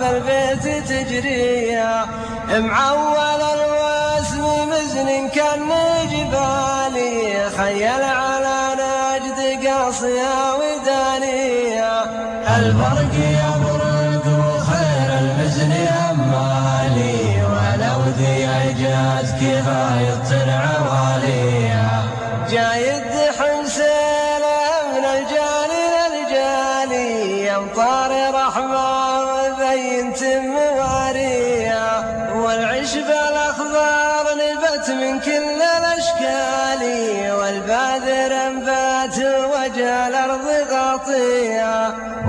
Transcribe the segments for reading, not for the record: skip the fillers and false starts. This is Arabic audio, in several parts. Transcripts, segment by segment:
البيت تجريا، معول الوسم مزن كالجبالي، خيل على نجد قاصية ودانية. البرق يبرق وخير المزن همالي، ولو ذي جاز كفاية عواليا. جايد حمسيله من الجالي للجالي، امطار رحمة وبينت مواريا، والعشب الاخضر نبت من كل الاشكال، والباذر انبات وجه الارض غطيا.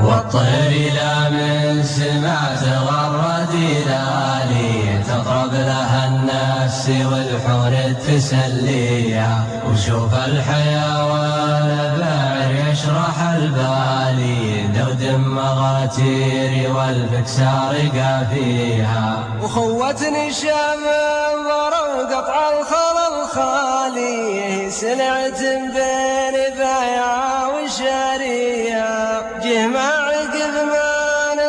والطير لا من سماء تغرد لالي، تطرب لها النفس والحور التسلية. وشوف الحيوان باعر يشرح البالي، ذود مغاتير والفكسار قافيها. وخوتني شام ضرب قطع الخل الخالي، سلعة بين بايع وشارية. جه ما عقب ما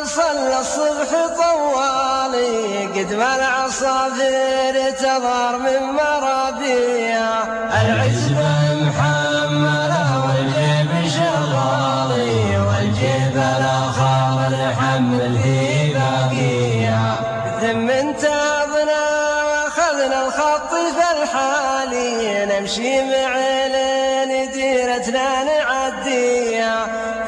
نصلى الصبح طوالي، قد ما العصافير تظهر من مرابيها. العزبة محملة والجيب شغالي، والجيب الآخر الحمل هي باقية. ثم انتهضنا واخذنا الخط في الحالي، نمشي معلن ديرتنا نعديها.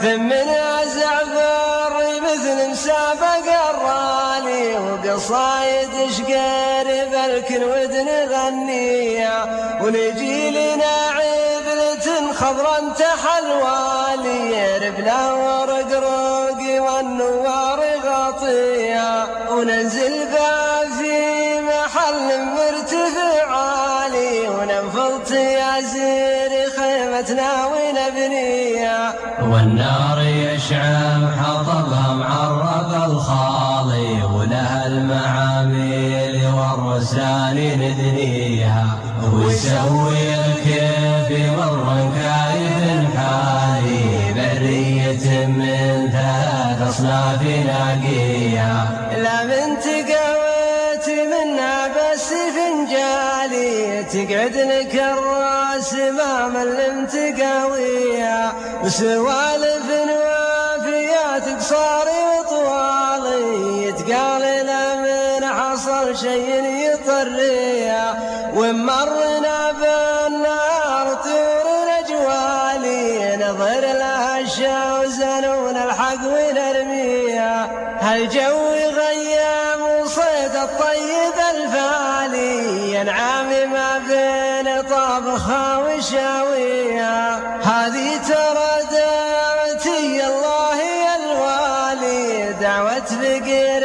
ثم نازع بري مثل مسابق الرالي، وقصايد شقر بالكنود نغنيها. ونجي لنا عبلة خضرا تحلوالي، ربلا ورقرق والنوار غطيها. وننزل بها في محل مرتفع عالي، وننفض ياسير خيمتنا ونبنيها. والنار يشعل حطبها معرب الخالي، ولها المعاميل والرسال ندنيها. ويسوي الكيف مر كايف حالي، برية من 3 أصناف ناقية. لا من تقويت منا بس فنجالي، تقعد لك الراس ما ملم تقاويها. وسوالف وافيات قصاري وطوالي، يتقال لا من حصل شيء يطريها. ومرنا بالنار طيور نجوالي، نظر لها الشوزن ونلحق ونرميها. هالجو غيم وصيد الطيب الفالي، ينعم ما بين طابخها وشاويها. هذه ترى دعوتي الله يا الوالي، دعوة فقير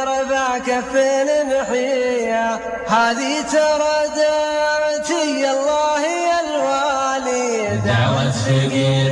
رفع كف محيها. هذه ترى دعوتي الله يا الوالي، دعوة فقير